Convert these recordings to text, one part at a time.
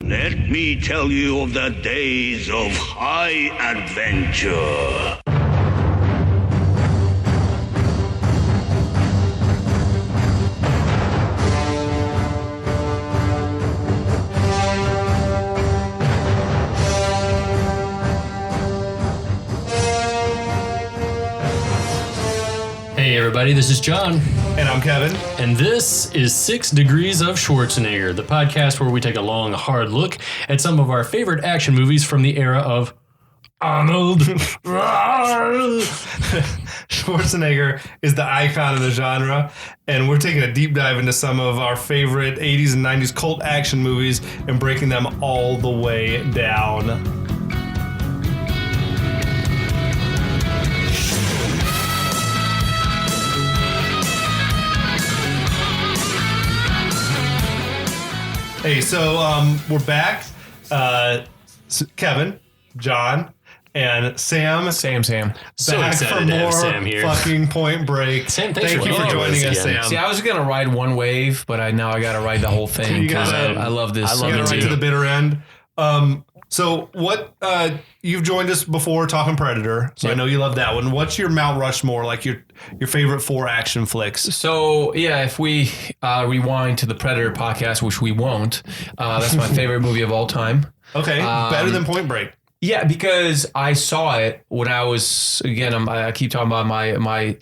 Let me tell you of the days of high adventure. Hey everybody, this is John. And I'm Kevin. And this is 6 Degrees of Schwarzenegger, the podcast where we take a long, hard look at some of our favorite action movies from the era of Arnold. Schwarzenegger is the icon of the genre, and we're taking a deep dive into some of our favorite 80s and 90s cult action movies and breaking them all the way down. Hey, so we're back. Kevin, John, and Sam. Sam. So Back excited for to have more Sam here. fucking Point Break. Sam, Thank you for joining us, again. Sam. See, I was gonna ride one wave, but now I gotta ride the whole thing because I love this. I love You it got right too. to the bitter end. So what? You've joined us before talking Predator, so I know you love that one. What's your Mount Rushmore? Like your favorite 4 action flicks? So yeah, if we rewind to the Predator podcast, which we won't, that's my favorite movie of all time. Okay, better than Point Break. Yeah, because I saw it when I was, again, I keep talking about my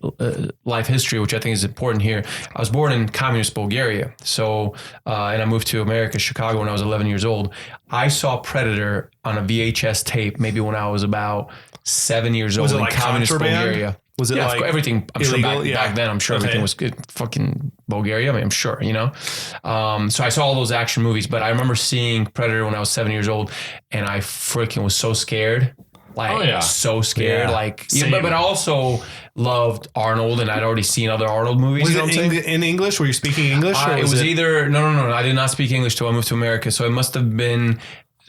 life history, which I think is important here. I was born in communist Bulgaria, so and I moved to America, Chicago, when I was 11 years old. I saw Predator on a VHS tape, maybe when I was about 7 years old in like communist contraband? Bulgaria. Was it like everything? I'm illegal? sure back then. I'm sure everything was good. Fucking Bulgaria. I mean, I'm sure, you know. So I saw all those action movies, but I remember seeing Predator when I was 7 years old, and I freaking was so scared. Like, so scared. Yeah. Like, but I also loved Arnold, and I'd already seen other Arnold movies. Was you know what I'm it saying? in English? Were you speaking English? Or It was either no. I did not speak English till I moved to America, so it must have been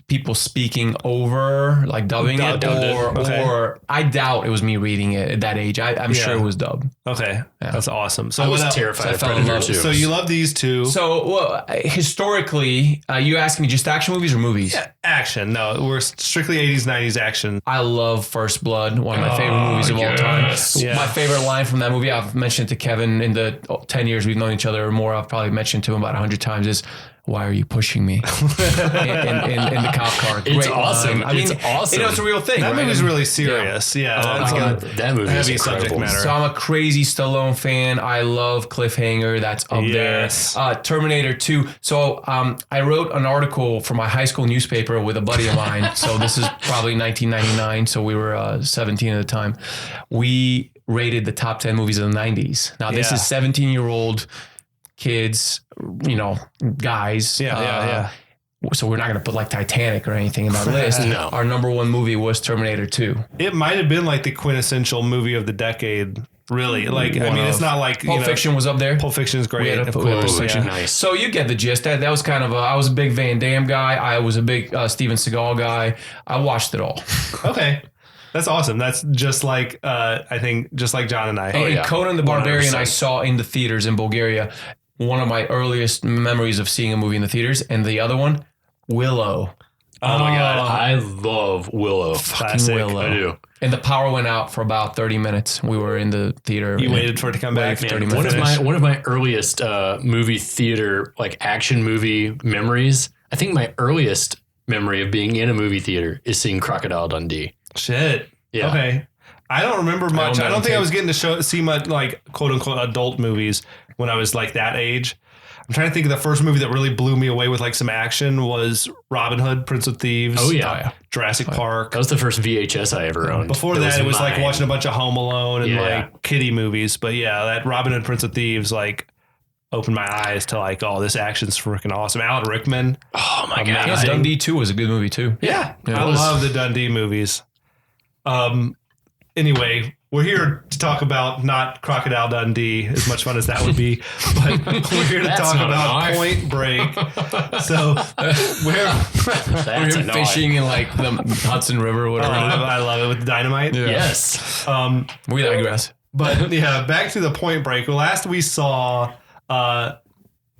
people speaking over, like dubbing it, or I doubt it was me reading it at that age. I'm sure it was dubbed. Okay, that's awesome. So I was what else? terrified of So I fell in Predator love. too. So you love these two? So, well, historically, you asking me just action movies or movies? Yeah, action. No, we're strictly 80s, 90s action. I love First Blood, one of my favorite movies of all time. Yeah. My favorite line from that movie, I've mentioned to Kevin in the 10 years we've known each other or more, I've probably mentioned to him about 100 times is, "Why are you pushing me?" in the cop car. It's Great awesome. line. I mean, It's awesome. You know, it's a real thing. That right? movie's And- really serious. Yeah, Oh that's my got God, that movie is heavy subject incredible. matter. So I'm a crazy Stallone fan. I love Cliffhanger. That's up Yes. there. Terminator 2. So I wrote an article for my high school newspaper with a buddy of mine. So this is probably 1999. So we were 17 at the time. We rated the top 10 movies of the 90s. Now this is 17-year-old kids, you know, guys. Yeah. So we're not going to put like Titanic or anything in that list. No. Our number one movie was Terminator 2. It might have been like the quintessential movie of the decade. Really, like I mean, it's not like Pulp Fiction was up there. Pulp Fiction is great. We had of a Pulp course, Fiction. yeah. Nice. So you get the gist. That was kind of I was a big Van Damme guy. I was a big Steven Seagal guy. I watched it all. Okay, that's awesome. That's just like I think just like John and I. And Conan the Barbarian 100%. I saw in the theaters in Bulgaria. One of my earliest memories of seeing a movie in the theaters. And the other one, Willow. Oh my God, I love Willow. Classic. Willow. I do. And the power went out for about 30 minutes. We were in the theater. You waited for it to come back. for 30 Man, minutes. one of my earliest movie theater, like action movie memories, I think my earliest memory of being in a movie theater is seeing Crocodile Dundee. Shit. Yeah. Okay. I don't remember much. own I that don't think I tape. was getting to see much like quote unquote adult movies when I was like that age. I'm trying to think of the first movie that really blew me away with like some action was Robin Hood, Prince of Thieves. Oh yeah, Jurassic Park. that was the first VHS I ever owned. Before that, it was like mine. watching a bunch of Home Alone and Yeah. like kiddie movies. But yeah, that Robin Hood, Prince of Thieves, like opened my eyes to like, oh, this action's freaking awesome. Alan Rickman. Oh my God, Yeah, Dundee 2 was a good movie too. Yeah, Yeah, I it was- love the Dundee movies. Anyway, we're here to talk about not Crocodile Dundee, as much fun as that would be, but we're here to That's talk not a about knife. Point Break. So we're That's We're a knife. fishing in like the Hudson River or whatever. I love it with dynamite. Yes. We digress. But yeah, back to the Point Break. Last we saw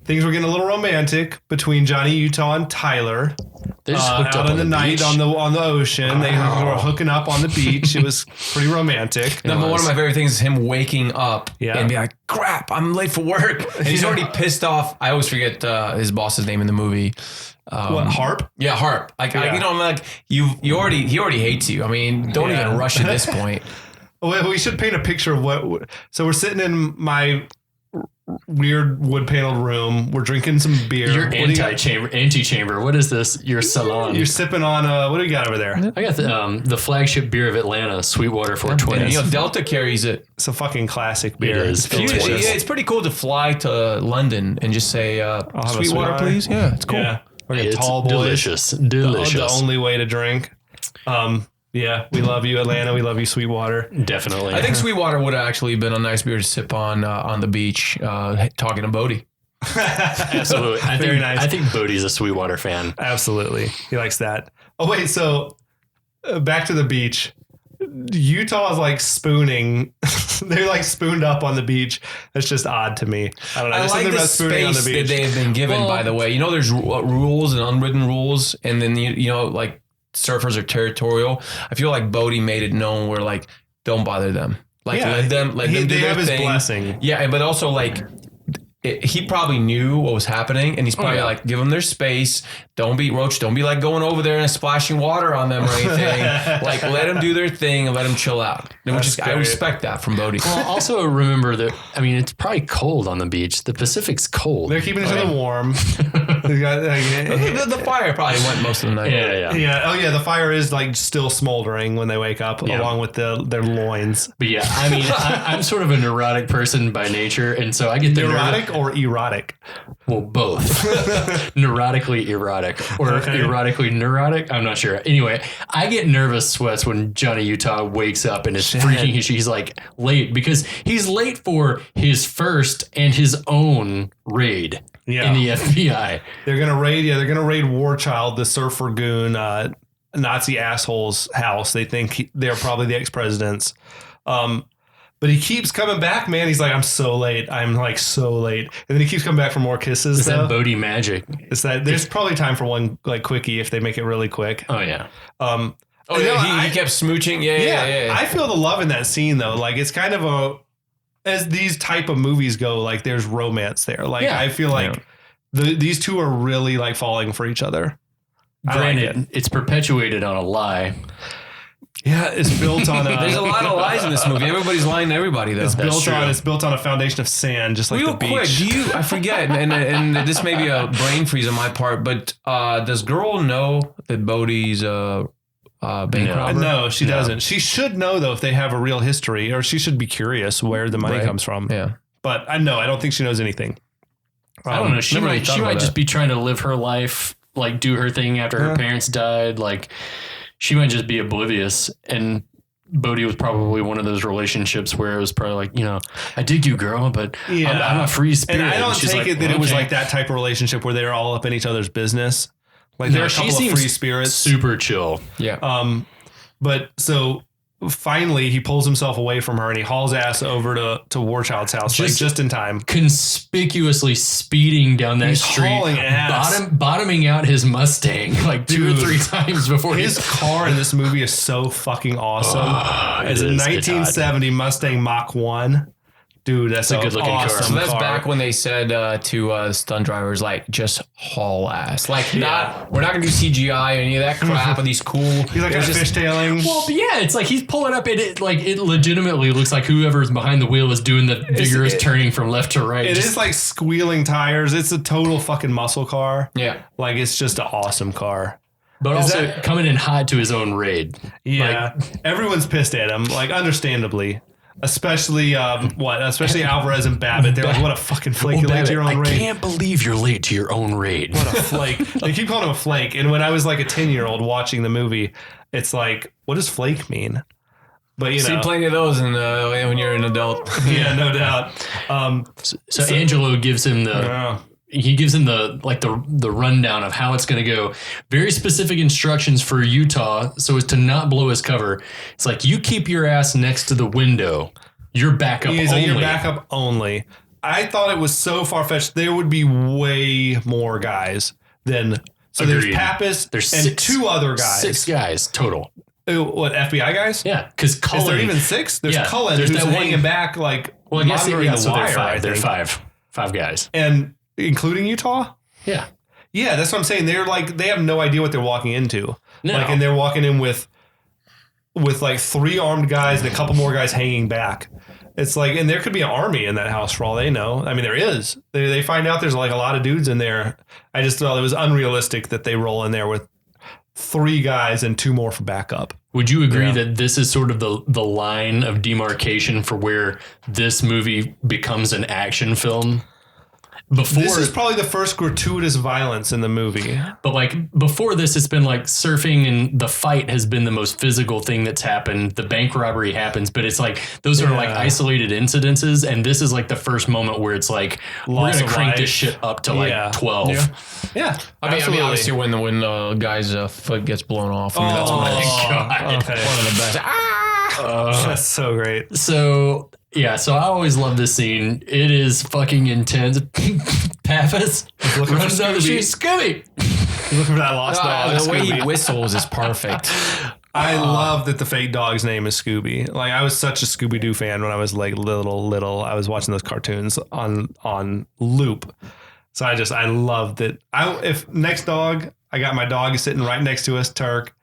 things were getting a little romantic between Johnny Utah and Tyler. They just hooked up out in the night beach. on the ocean. They were hooking up on the beach. It was pretty romantic. One of my favorite things is him waking up and be like, crap, I'm late for work. And he's already pissed off. I always forget his boss's name in the movie. What, Harp? Yeah, Harp. Like, I'm like, he already hates you. I mean, don't even rush at this point. Well, we should paint a picture of what. So we're sitting in my weird wood paneled room. We're drinking some beer. Your antechamber. What is this? Your salon. You're sipping on what do you got over there? I got the flagship beer of Atlanta, Sweetwater 420. And, Delta carries it. It's a fucking classic beer. It is. It's pretty cool to fly to London and just say, Sweetwater, please. Yeah, it's cool. Yeah. It's tall boys. delicious. The only way to drink. Yeah, we love you, Atlanta. We love you, Sweetwater. Definitely. I think Sweetwater would have actually been a nice beer to sip on the beach, talking to Bodhi. Absolutely. Very nice. I think Bodhi's a Sweetwater fan. Absolutely. He likes that. Oh, wait. So back to the beach. Utah is like spooning. They're like spooned up on the beach. That's just odd to me. I don't know. I like the space that they have been given, by the way. You know, there's rules and unwritten rules. And then, like, surfers are territorial. I feel like Bodhi made it known where, like, don't bother them. Like, let them do their thing. His blessing. Yeah, but also, like, he probably knew what was happening, and he's probably like, give them their space. Don't be like going over there and splashing water on them or anything. Like, let them do their thing and let them chill out. I respect that from Bodhi. Well, also remember that, I mean, it's probably cold on the beach. The Pacific's cold. They're keeping each other warm. The fire probably went most of the night. Yeah. Oh, yeah. The fire is like still smoldering when they wake up, along with their loins. But yeah, I mean, I'm sort of a neurotic person by nature, and so I get the neurotic or erotic. Well, both. Neurotically erotic or erotically neurotic. I'm not sure. Anyway, I get nervous sweats when Johnny Utah wakes up and is freaking. He's like late because he's late for his first and his own raid in the FBI. They're gonna raid. Yeah, they're gonna raid Warchild, the surfer goon, Nazi asshole's house. They think they're probably the ex-presidents. But he keeps coming back, man. He's like, I'm so late. I'm like so late. And then he keeps coming back for more kisses. Is that Bodhi magic? There's probably time for one like quickie if they make it really quick. Oh yeah. He kept smooching. Yeah. I feel the love in that scene though. Like it's kind of as these type of movies go, like there's romance there. Like I feel like these two are really like falling for each other. Granted, it's perpetuated on a lie. Yeah, it's built on there's a lot of lies in this movie. Everybody's lying to everybody, though. It's built on a foundation of sand, just like Real the beach. Quick, I forget, and this may be a brain freeze on my part, but does girl know that Bodhi's bank robber? No, she doesn't. She should know, though, if they have a real history, or she should be curious where the money comes from. Yeah. But I don't think she knows anything. I don't know. She might just be trying to live her life, like do her thing after her parents died, like... She might just be oblivious, and Bodhi was probably one of those relationships where it was probably like, I dig you, girl, but I'm a free spirit. And I don't take it that it was like that type of relationship where they're all up in each other's business. Like there are a couple of free spirits. Super chill. Yeah. But so finally he pulls himself away from her and he hauls ass over to Warchild's house just in time. Conspicuously speeding down that street, hauling ass. Bottoming out his Mustang like 2 or 3 times before his car in this movie is so fucking awesome. It's a 1970 Mustang Mach 1. Dude, that's a good looking car. So that's back when they said to stunt drivers, like, just haul ass. Like, we're not going to do CGI or any of that crap with these cool. He's like fishtailing. Well, yeah, it's like he's pulling up and it legitimately looks like whoever's behind the wheel is doing the vigorous turning from left to right. It is like squealing tires. It's a total fucking muscle car. Yeah. Like, it's just an awesome car. But also coming in hot to his own raid. Yeah. Everyone's pissed at him, like, understandably. Especially Alvarez and Babbitt. They're like, what a fucking flake. You're late to your own raid. I can't believe you're late to your own raid. What a flake. They keep calling him a flake. And when I was like a 10-year-old watching the movie, it's like, what does flake mean? But see plenty of those when you're an adult. Yeah, no doubt. So Angelo gives him the rundown of how it's going to go. Very specific instructions for Utah so as to not blow his cover. It's like, you keep your ass next to the window. You're backup only. You're backup only. I thought it was so far fetched. There would be way more guys than. So Agreed. there's Pappas There's and 6 2 other guys. 6 guys total. What, FBI guys? Yeah, because Cullen. Is there even 6? There's Cullen there's who's that hanging back like Well, I guess monitoring the so wire. they're 5. I They're think. 5 guys. And including Utah? Yeah. Yeah, that's what I'm saying. They're like they have no idea what they're walking into. No. Like, and they're walking in with like 3 armed guys and a couple more guys hanging back. It's like, and there could be an army in that house for all they know. I mean, there is. They find out there's like a lot of dudes in there. I just thought it was unrealistic that they roll in there with 3 guys and 2 more for backup. Would you agree that this is sort of the line of demarcation for where this movie becomes an action film? This is probably the first gratuitous violence in the movie. But like before this, it's been like surfing and the fight has been the most physical thing that's happened. The bank robbery happens, but it's like those are like isolated incidences. And this is like the first moment where it's like, we're going to crank this shit up to like 12. Yeah. I mean, obviously when the guy's foot gets blown off. I mean, that's one of the best. That's so great. So yeah, so I always love this scene. It is fucking intense. Pappas runs down the street. Scooby. Looking for that lost dog. The way he whistles is perfect. I love that the fake dog's name is Scooby. Like, I was such a Scooby-Doo fan when I was like little. I was watching those cartoons on loop. So I loved it. If next dog, I got my dog sitting right next to us, Turk.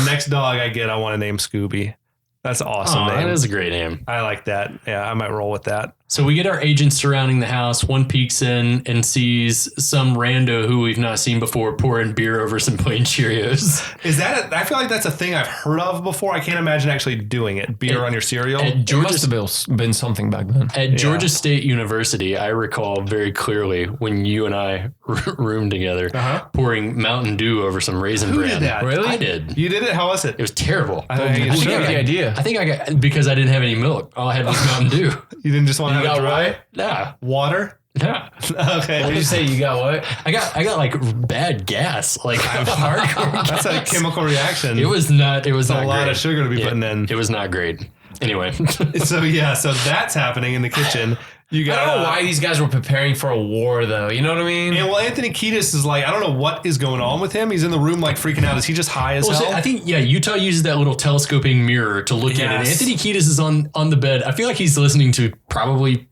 Next dog I want to name Scooby. That's an awesome name. That is a great name. I like that. Yeah, I might roll with that. So we get our agents surrounding the house. One peeks in and sees some rando who we've not seen before pouring beer over some plain Cheerios. Is that? I feel like that's a thing I've heard of before. I can't imagine actually doing it. Beer on your cereal. It must have been something back then. At Georgia State University, I recall very clearly when you and I roomed together, pouring Mountain Dew over some Raisin Bran. Who did that? Really? I did. You did it? How was it? It was terrible. I think Who got the idea? I think I got because I didn't have any milk. All I had was Mountain Dew. You didn't just want to have it dry? Nah. Water? Nah. Okay. What did you say? You got what? I got like bad gas. Like hardcore That's a chemical reaction. It was not a not lot great. of sugar to be putting in. It was not great. Anyway. So that's happening in the kitchen. You got. I don't know why these guys were preparing for a war, though. You know what I mean? Yeah, well, Anthony Kiedis is like, I don't know what is going on with him. He's in the room like freaking out. Is he just high as hell? I think, Utah uses that little telescoping mirror to look at it. Anthony Kiedis is on the bed. I feel like he's listening to probably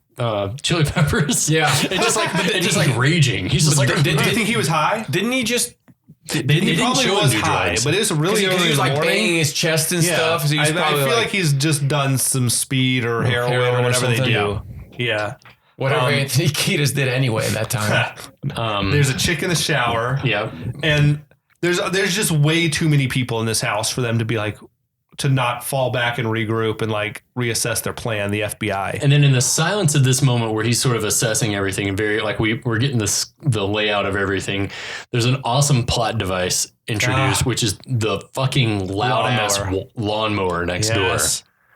Chili Peppers. Yeah. And just like raging. He's just like, do you think he was high? Didn't he just... He probably was high, but it was really early he was in the like morning. banging his chest and stuff. So I feel like he's just done some speed or heroin or whatever they do. Yeah. Whatever Anthony Kiedis did anyway at that time. There's a chick in the shower. Yeah. And there's just way too many people in this house for them to be like, to not fall back and regroup and like reassess their plan, the FBI. And then in the silence of this moment where he's sort of assessing everything and very like we're getting the layout of everything, there's an awesome plot device introduced, which is the fucking loud ass lawnmower next door.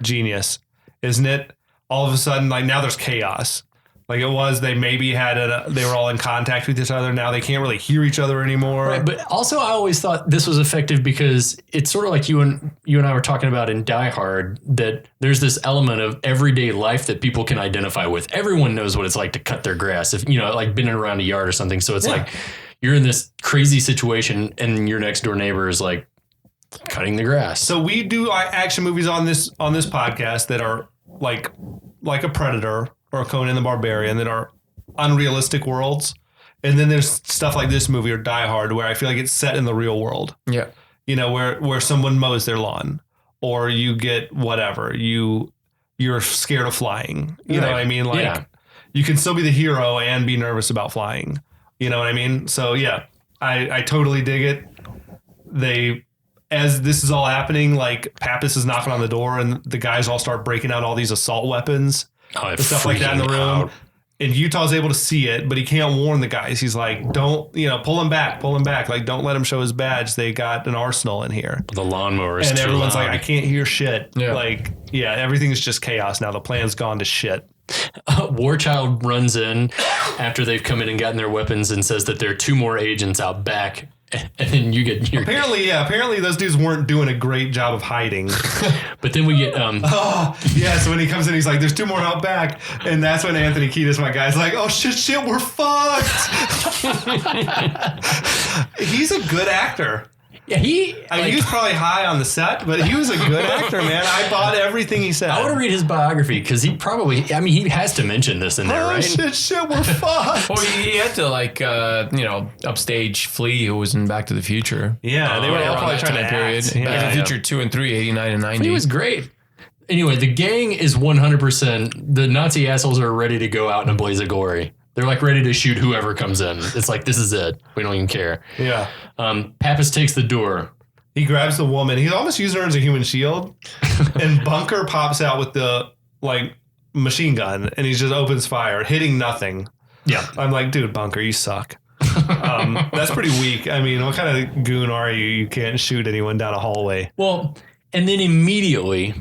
Genius, isn't it? All of a sudden, like now there's chaos. Like it was, they maybe they were all in contact with each other. Now they can't really hear each other anymore. Right, but also I always thought this was effective because it's sort of like you and I were talking about in Die Hard, that there's this element of everyday life that people can identify with. Everyone knows what it's like to cut their grass, if like been around a yard or something. So it's like you're in this crazy situation and your next door neighbor is like cutting the grass. So we do action movies on this podcast that are like a Predator or Conan the Barbarian that are unrealistic worlds. And then there's stuff like this movie or Die Hard where I feel like it's set in the real world. Yeah. Where someone mows their lawn or you get whatever. You're scared of flying. You know what I mean? Like you can still be the hero and be nervous about flying. You know what I mean? So yeah, I totally dig it. As this is all happening, like Pappas is knocking on the door and the guys all start breaking out all these assault weapons. And stuff like that in the room. Out. And Utah's able to see it, but he can't warn the guys. He's like, don't, pull him back. Like, don't let him show his badge. They got an arsenal in here. The lawnmower is and too everyone's loud. like, I can't hear shit. Yeah. Like, everything's just chaos now. The plan's gone to shit. Warchild runs in after they've come in and gotten their weapons and says that there are 2 more agents out back and then you get your. Apparently those dudes weren't doing a great job of hiding. But then we get So when he comes in, he's like, "There's 2 more out back," and that's when Anthony Kiedis, my guy's like, "Oh shit, we're fucked." He's a good actor. Yeah, he was probably high on the set, but he was a good actor, man. I bought everything he said. I want to read his biography because he probably, he has to mention this in there, right? Shit, we're fucked. Well, he had to upstage Flea, who was in Back to the Future. Yeah, they were all probably trying to period. act. Back to the Future 2 and 3, 89 and 90. He was great. Anyway, the gang is 100%. The Nazi assholes are ready to go out in a blaze of glory. They're like ready to shoot whoever comes in. It's like, this is it. We don't even care. Yeah. Pappas takes the door. He grabs the woman. He's almost using her as a human shield. And Bunker pops out with the machine gun, and he just opens fire, hitting nothing. Yeah. I'm like, dude, Bunker, you suck. That's pretty weak. I mean, what kind of goon are you? You can't shoot anyone down a hallway. Well, and then immediately,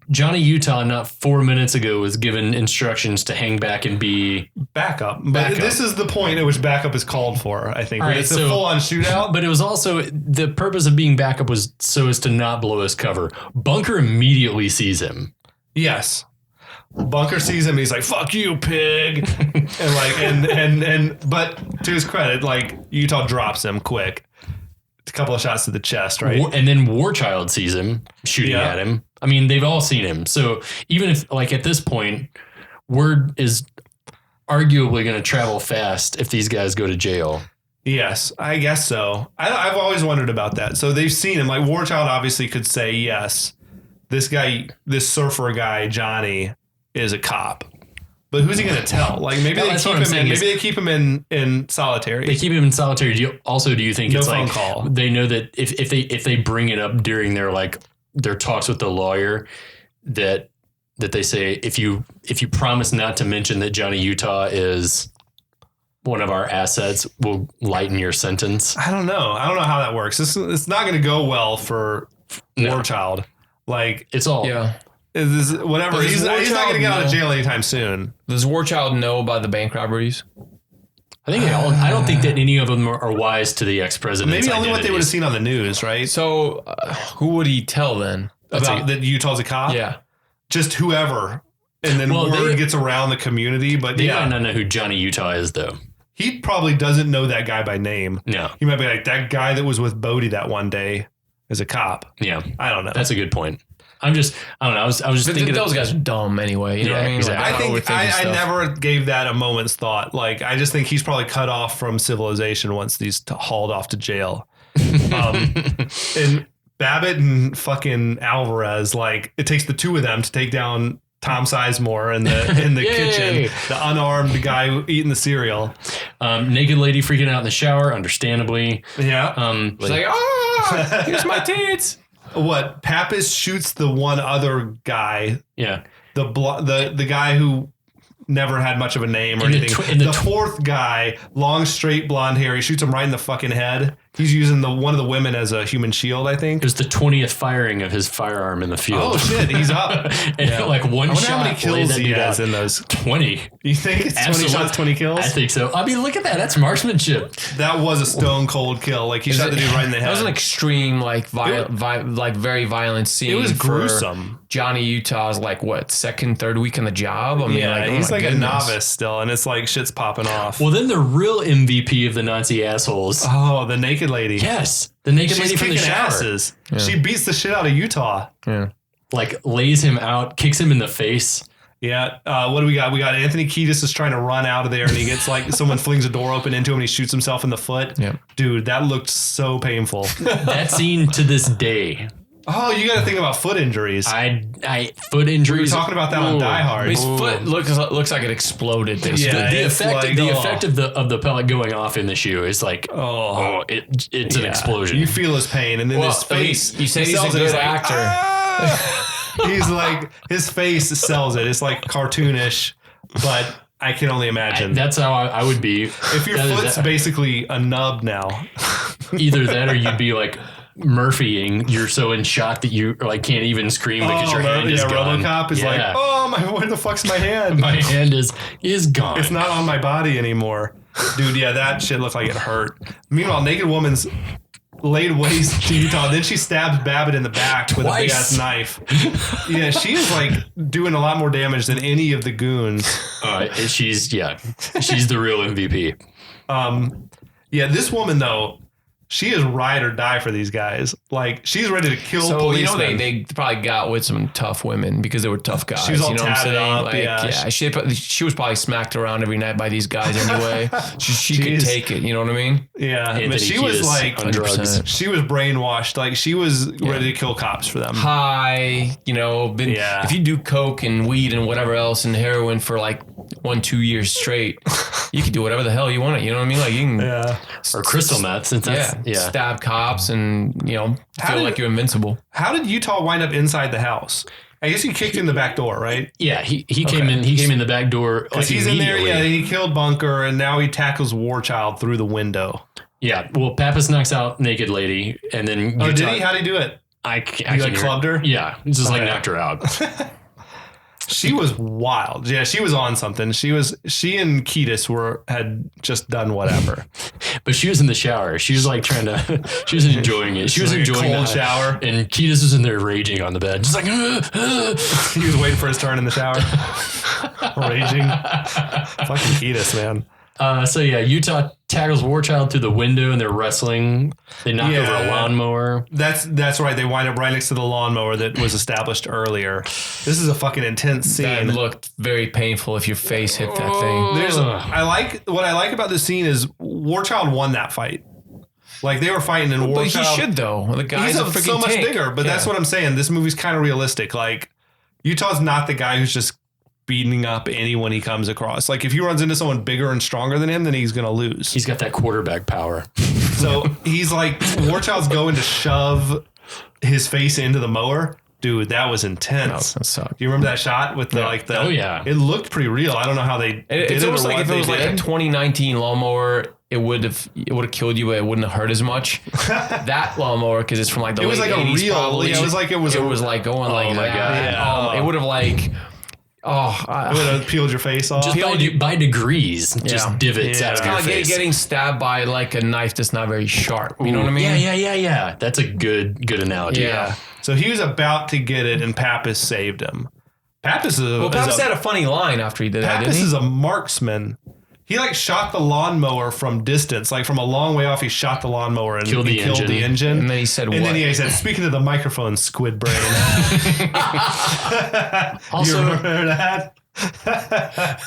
Johnny Utah, not 4 minutes ago, was given instructions to hang back and be backup. But this is the point at which backup is called for, I think. Right, it's a full-on shootout. But it was also, the purpose of being backup was so as to not blow his cover. Bunker immediately sees him. Yes. Bunker sees him and he's like, "Fuck you, pig." and but to his credit, Utah drops him quick. A couple of shots to the chest, right? And then Warchild sees him shooting at him. I mean, they've all seen him. So even if, at this point, word is arguably going to travel fast if these guys go to jail. Yes, I guess so. I've always wondered about that. So they've seen him. Warchild obviously could say, yes, this surfer guy, Johnny, is a cop. But who's he going to tell? Maybe they keep him in solitary. They keep him in solitary. Do you think no it's phone call? They know that if they bring it up during their talks with the lawyer, that they say, if you promise not to mention that Johnny Utah is one of our assets, we'll lighten your sentence. I don't know how that works. It's not going to go well for Warchild. It's all whatever. He's not going to get out of jail anytime soon. Does Warchild know about the bank robberies? I don't think that any of them are wise to the ex-president's Maybe only identities. what they would have seen on the news, right? So who would he tell then? About that Utah's a cop? Yeah. Just whoever. And then word gets around the community. But they might not know who Johnny Utah is, though. He probably doesn't know that guy by name. No. He might be like, that guy that was with Bodhi that one day is a cop. Yeah. I don't know. That's a good point. I don't know. I was just thinking those guys are dumb anyway. You know what I mean? Exactly. I never gave that a moment's thought. I just think he's probably cut off from civilization once he's hauled off to jail. And Babbitt and fucking Alvarez, it takes the two of them to take down Tom Sizemore in the kitchen, the unarmed guy eating the cereal. Naked lady freaking out in the shower, understandably. Yeah. She's like, "Oh, here's my tits." What? Pappas shoots the one other guy. Yeah. The guy who never had much of a name or anything. The fourth guy, long, straight, blonde hair. He shoots him right in the fucking head. He's using one of the women as a human shield, I think. It was the 20th firing of his firearm in the field. Oh, shit. He's up. And one shot. How many kills he has in those? 20. You think it's 20 shots, 20 kills? I think so. I mean, look at that. That's marksmanship. That was a stone cold kill. He shot the dude right in the head. That was an extreme, very violent scene. It was gruesome. Johnny Utah's second, third week on the job? I mean, he's a novice still, and it's shit's popping off. Well, then the real MVP of the Nazi assholes. Oh, the naked lady. Yes. The naked lady from the shower. Asses. Yeah. She beats the shit out of Utah. Yeah. Lays him out, kicks him in the face. Yeah. What do we got? We got Anthony Kiedis is trying to run out of there, and he gets someone flings a door open into him, and he shoots himself in the foot. Yeah. Dude, that looked so painful. That scene to this day. Oh, you got to think about foot injuries. Foot injuries. We were talking about that on Die Hard. His foot looks like it exploded. Yeah, the effect of the pellet going off in the shoe is it's an explosion. You feel his pain, and then his face. You say he's a good actor. He's his face sells it. It's cartoonish, but I can only imagine. That's how I would be. If your foot's basically a nub now. Either that or you'd be Murphying, you're so in shock that you can't even scream because your hand is gone. RoboCop is where the fuck's my hand? My hand is gone. It's not on my body anymore. Dude, yeah, that shit looked like it hurt. Meanwhile, Naked Woman's laid waste to Utah. Then she stabs Babbitt in the back with a big ass knife. Yeah, she is like doing a lot more damage than any of the goons. She's the real MVP. Yeah, this woman though, she is ride or die for these guys. Like she's ready to kill policemen. You know, they probably got with some tough women because they were tough guys. She was all you know tatted what I'm up. saying? Like, she was probably smacked around every night by these guys anyway. she could take it. You know what I mean? Yeah, but she was like on drugs. She was brainwashed. Like she was ready to kill cops for them. High, you know. If you do coke and weed and whatever else and heroin for like 1-2 years straight, you can do whatever the hell you want. You know what I mean? Like you can, or crystal meth. Since that's stab cops and feel like you're invincible. How did Utah wind up inside the house? I guess he kicked in the back door, right? Yeah, he came in. He came in the back door. Because he's in there. Yeah, he killed Bunker, and now he tackles Warchild through the window. Yeah. Well, Pappas knocks out Naked Lady, and then Utah, did he? How did he do it? He clubbed her. Yeah, just like knocked her out. She was wild. Yeah, she was on something. She and Ketis had just done whatever. But she was in the shower. She was like she was enjoying it. She was like enjoying a cold that. shower. And Ketis was in there raging on the bed. Just like, he was waiting for his turn in the shower. Raging. Fucking Ketis, man. So yeah, Utah tackles Warchild through the window and they're wrestling. They knock over a lawnmower. That's right. They wind up right next to the lawnmower that was established earlier. This is a fucking intense scene. That looked very painful if your face hit that thing. What I like about this scene is Warchild won that fight. Like they were fighting in Warchild. But he should though. The guy's he's a freaking so much tank. bigger. But that's what I'm saying. This movie's kind of realistic. Like Utah's not the guy who's just beating up anyone he comes across. Like if he runs into someone bigger and stronger than him, then he's gonna lose. He's got that quarterback power. So he's like Warchild's going to shove his face into the mower. Dude, that was intense. That sucked. Do you remember that shot with the Oh yeah. It looked pretty real. I don't know how they did it's it almost or like what if it they was like a did. 2019 lawnmower, it would have killed you, but it wouldn't have hurt as much. That lawnmower, because it's from like the late 80s. It was like a real. Probably, Yeah, it was like going like my that. God. Yeah. It would have like. It would have peeled your face off. Just by degrees, just divots out of your It's kind of face. getting stabbed by like a knife that's not very sharp. You know what I mean? Yeah. That's a good analogy. Yeah. So he was about to get it, and Pappas saved him. Pappas had a funny line after he did that, Pappas didn't he? is a marksman. He like shot the lawnmower from distance, like from a long way off. He shot the lawnmower and Killed the engine. And then he said, And then he said, "Speaking to the microphone, squid brain." Also, you remember that?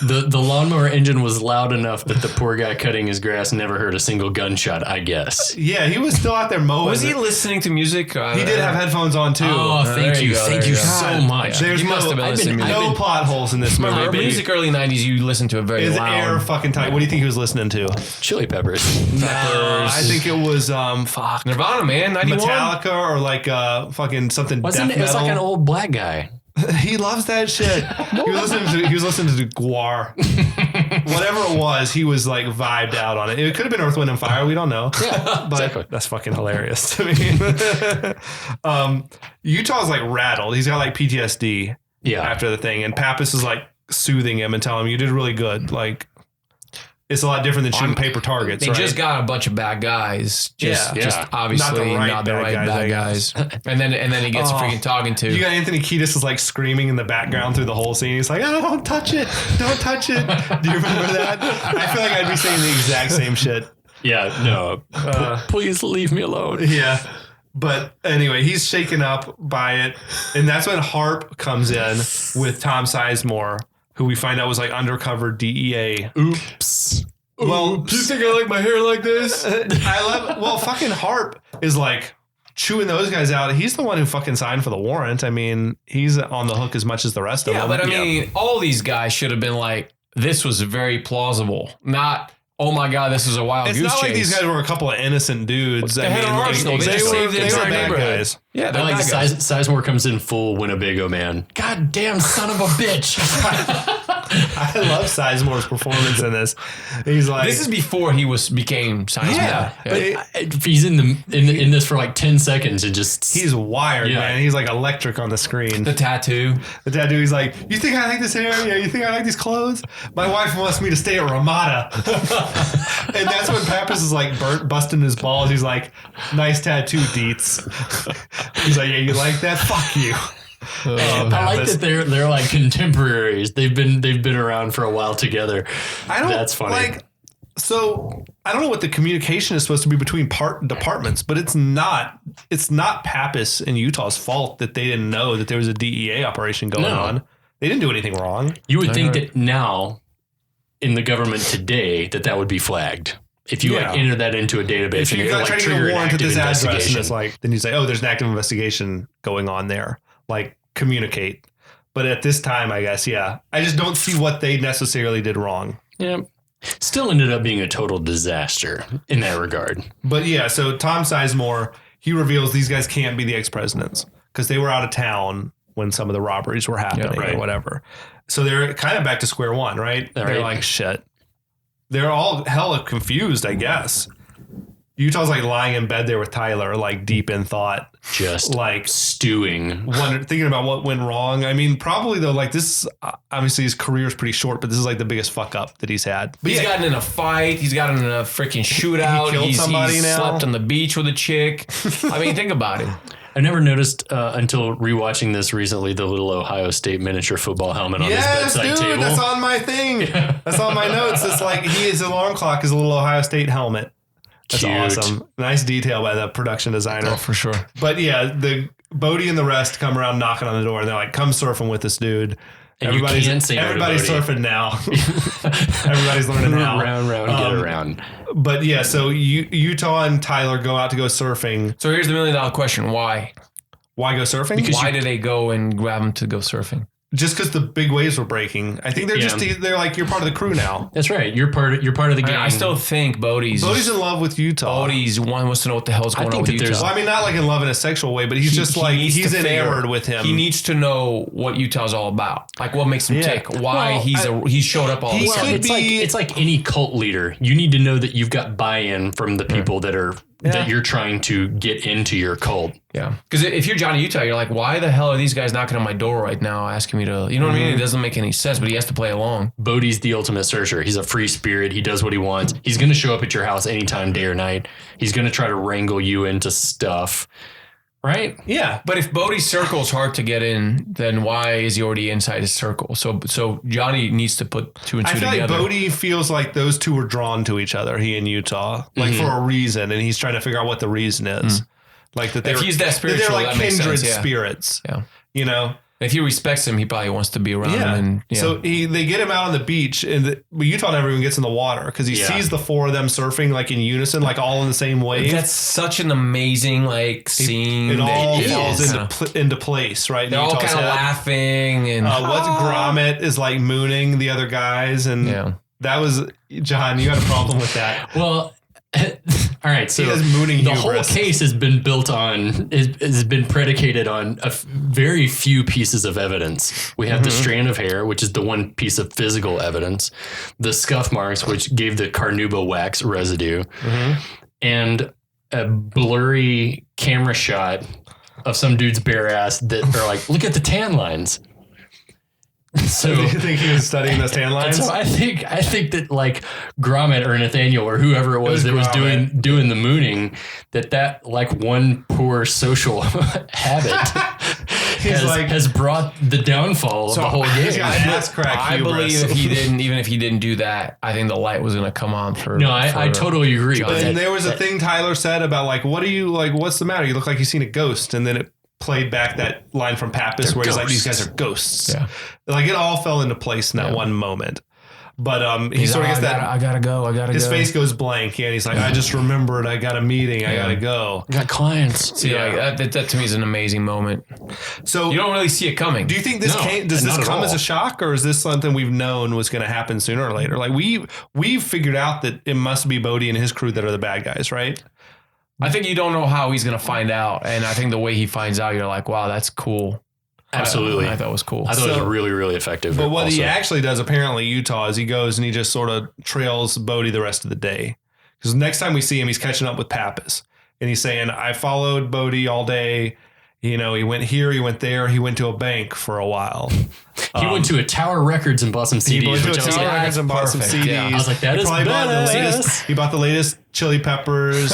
the lawnmower engine was loud enough that the poor guy cutting his grass never heard a single gunshot, I guess. Yeah, he was still out there mowing. Was he listening to music? He did have headphones on too. Oh, thank you so God. much. There's You must have been listening to music. no plot holes in this movie. Remember, music early 90s, you listened to it very Is loud. air fucking tight. What do you think he was listening to? Chili Peppers. I think it was Nirvana, man, 91. Metallica or like fucking something Wasn't death it? It was metal. like an old black guy. He loves that shit. He was listening to Guar. Whatever it was, he was like vibed out on it. It could have been Earth, Wind, and Fire. We don't know. Yeah, but exactly. That's fucking hilarious to me. Utah's like rattled. He's got like PTSD after the thing. And Pappas is like soothing him and telling him, "You did really good." Like, it's a lot different than shooting paper targets. They right? just got a bunch of bad guys. Just Not obviously the right not the right bad bad guys. And then he gets freaking talking to. You got Anthony Kiedis is like screaming in the background through the whole scene. He's like, "Oh, don't touch it. Don't touch it." Do you remember that? I feel like I'd be saying the exact same shit. Yeah, no. Please leave me alone. Yeah. But anyway, he's shaken up by it. And that's when Harp comes in with Tom Sizemore, who we find out was like undercover DEA. Oops. Well, Do you think I like my hair like this? fucking Harp is like chewing those guys out. He's the one who fucking signed for the warrant. I mean, he's on the hook as much as the rest of them. Yeah, but I mean, all these guys should have been like, this was very plausible. Not, oh my God, this is a wild it's goose not chase. like these guys were a couple of innocent dudes. They had an arsenal. They just saved the they were entire bad neighborhood. guys. Yeah, they're I like bad guys. Sizemore comes in full Winnebago man. God damn son of a bitch. I love Sizemore's performance in this. He's like, This is before he became Sizemore. Yeah. He's in this for like 10 seconds and just he's wired, man. He's like electric on the screen. The tattoo. He's like, you think I like this hair? Yeah, you think I like these clothes? My wife wants me to stay at Ramada. And that's when Pappas is like busting his balls. He's like, nice tattoo, Deets. He's like, yeah, you like that? Fuck you. I like that they're like contemporaries. They've been around for a while together. That's funny. Like, so I don't know what the communication is supposed to be between departments, but it's not Pappas and Utah's fault that they didn't know that there was a DEA operation going on. They didn't do anything wrong. You would think that now in the government today that would be flagged. If you like enter that into a database, if you're like trying to get trigger a an warrant at active this address, and investigation. it's like, then you say, oh, there's an active investigation going on there. Like, communicate. But at this time, I guess, I just don't see what they necessarily did wrong. Yeah. Still ended up being a total disaster in that regard. But yeah, so Tom Sizemore, he reveals these guys can't be the ex-presidents because they were out of town when some of the robberies were happening or whatever. So they're kind of back to square one, right? They're like, shit. They're all hella confused, I guess. Utah's like lying in bed there with Tyler, like deep in thought. Just like stewing. Thinking about what went wrong. I mean, probably though, like this, obviously his career is pretty short, but this is like the biggest fuck up that he's had. But he's gotten in a fight. He's gotten in a freaking shootout. He killed somebody he's now. Slept on the beach with a chick. I mean, think about it. I never noticed until rewatching this recently the little Ohio State miniature football helmet on his bedside table. That's on my thing. That's on my notes. It's like his alarm clock is a little Ohio State helmet. That's awesome. Nice detail by the production designer. Oh, for sure. But yeah, the Bodhi and the rest come around knocking on the door and they're like, come surfing with this dude. And everybody's everybody's surfing now. Everybody's learning now. Round, get around. But yeah, so Utah and Tyler go out to go surfing. So here's the $1 million question. Why? Why go surfing? Because why did they go and grab him to go surfing? Just because the big waves were breaking. I think they're like, you're part of the crew now. That's right. You're part of the gang. I still think Bodhi's in love with Utah. Bodhi's wants to know what the hell's going on with Utah. Well, I mean, not like in love in a sexual way, but he's just like, he's enamored with him. He needs to know what Utah's all about. Like what makes him tick. Why he showed up all of a sudden. It's like any cult leader. You need to know that you've got buy-in from the people that are that you're trying to get into your cult. Yeah. Because if you're Johnny Utah, you're like, why the hell are these guys knocking on my door right now asking me to, you know what I mean? It doesn't make any sense, but he has to play along. Bodhi's the ultimate searcher. He's a free spirit. He does what he wants. He's going to show up at your house anytime, day or night. He's going to try to wrangle you into stuff. Right? Yeah. But if Bodhi's circle is hard to get in, then why is he already inside his circle? So Johnny needs to put two and two together. I feel like Bodhi feels like those two were drawn to each other, he and Utah, like for a reason, and he's trying to figure out what the reason is. Like that if he's that spiritual, they're like that makes kindred sense, spirits. Yeah. You know? If he respects him, he probably wants to be around him. And, So they get him out on the beach, and Utah never even gets in the water because he sees the four of them surfing like in unison, like all in the same wave. That's such an amazing scene. It all falls into place, right? They're all kind of laughing, and what's Gromit is like mooning the other guys, and that was John. You had a problem with that? Well. All right, so the whole case has been has been predicated on a very few pieces of evidence. We have the strand of hair, which is the one piece of physical evidence, the scuff marks, which gave the carnauba wax residue, and a blurry camera shot of some dude's bare ass that are like, look at the tan lines. So do you think he was studying those tan lines? So I think that like Gromit or Nathaniel or whoever it was that was doing the mooning, that like one poor social habit has brought the downfall of the whole game. I believe if he didn't do that, I think the light was going to come on for. No, I totally agree. But there was a thing Tyler said about like, what are you like? What's the matter? You look like you've seen a ghost, and then it played back that line from Pappas where he's like, these guys are ghosts. Yeah. Like it all fell into place in that one moment. But he sort of gets that. I gotta go. His face goes blank, and he's like, I just remembered I got a meeting. I gotta go. I got clients. See, like that to me is an amazing moment. So you don't really see it coming. Do you think this does this come as a shock, or is this something we've known was going to happen sooner or later? Like we've figured out that it must be Bodhi and his crew that are the bad guys, right? I think you don't know how he's going to find out. And I think the way he finds out, you're like, wow, that's cool. Absolutely. I thought it was cool. I thought it was really, really effective. But what he also. actually does, apparently, Utah, is he goes and he just sort of trails Bodhi the rest of the day. Because next time we see him, he's catching up with Pappas. And he's saying, I followed Bodhi all day. You know, he went here, he went there, he went to a bank for a while. He went to a Tower Records and bought some CDs. He went to a which I was Tower like, Records and bought some perfect. CDs. Yeah. I was like, that he is probably bought the badass. latest. He bought the latest Chili Peppers.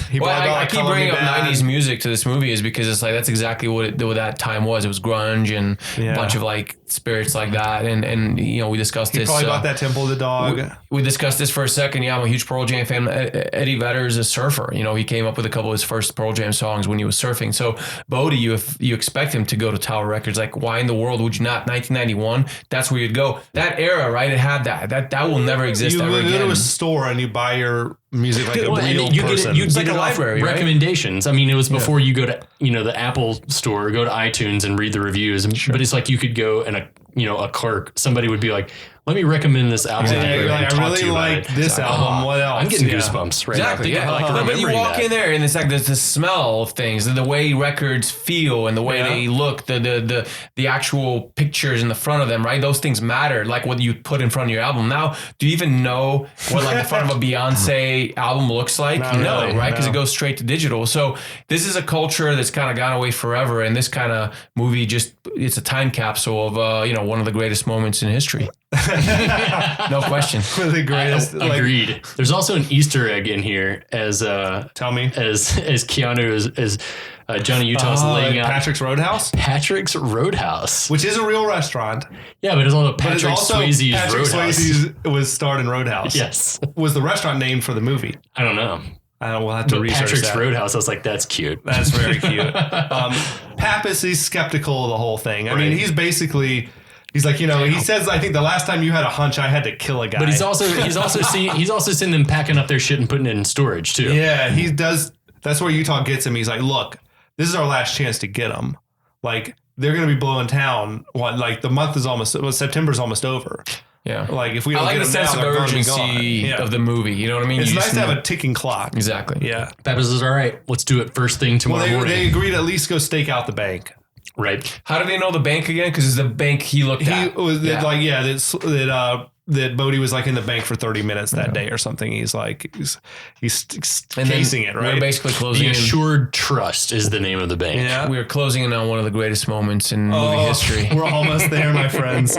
He Well, probably bought I a keep Color Me bringing up Bad. 90s music to this movie is because it's like that's exactly what that time was. It was grunge and a bunch of like spirits like that. And you know, we discussed He this. probably bought that Temple of the Dog. We discussed this for a second. Yeah, I'm a huge Pearl Jam fan. Eddie Vedder is a surfer. You know, he came up with a couple of his first Pearl Jam songs when he was surfing. So Bodhi, you expect him to go to Tower Records. Like, why in the world would you not? 1991, that's where you'd go. That era, right? It had that will never exist You ever go to again. a store and you buy your music like Well, a and real you person. get It's like it a off library, right? recommendations. I mean, it was before you go to the Apple store, go to iTunes and read the reviews. But it's like you could go and a clerk, somebody would be like, "Let me recommend this album." Yeah, to you you're and like, talk I to really you about like it. this album. What else? I'm getting Yeah. goosebumps right Exactly. now. Yeah. But you walk in there and it's like there's the smell of things, and the way records feel, and the way they look, the actual pictures in the front of them, right? Those things matter. Like what you put in front of your album. Now, do you even know what like the front of a Beyonce album looks like? Not really, right? Because no. it goes straight to digital. So this is a culture that's kind of gone away forever, and this kind of movie it's a time capsule of one of the greatest moments in history. No question. One of the greatest. Agreed. There's also an Easter egg in here as Tell me. as Keanu as Johnny Utah's laying out Patrick's Roadhouse, Patrick's Roadhouse. which is a real restaurant. Yeah, but it's also But it's Patrick also Swayze's Patrick Roadhouse. Swayze was starred in Roadhouse. Yes. Was the restaurant named for the movie? I don't know. We'll have to But research Patrick's that. Roadhouse, I was like, that's cute. That's very cute. Pappas, he's skeptical of the whole thing. I mean, Right. he's basically, he's like, he says, I think the last time you had a hunch, I had to kill a guy. But he's also seen them packing up their shit and putting it in storage too. yeah, he does. That's where Utah gets him. He's like, look, this is our last chance to get him. Like, they're going to be blowing town. The month is September's almost over. Yeah. Like, if we I don't like get the him now, sense of they're going to be urgency gone. of the movie. You know what I mean? It's You nice just to have know- a ticking clock. Exactly. Yeah. Pappas is all right. Let's do it first thing tomorrow Well, they morning. agreed to at least go stake out the bank. Right. How do they know the bank again? Because it's the bank he looked He at. was Yeah. that Bodhi was like in the bank for 30 minutes that day or something. He's like he's And then casing it, right? We're basically The closing in. Assured Trust is the name of the bank. Yeah. We're closing in on one of the greatest moments in movie history. We're almost there, my friends.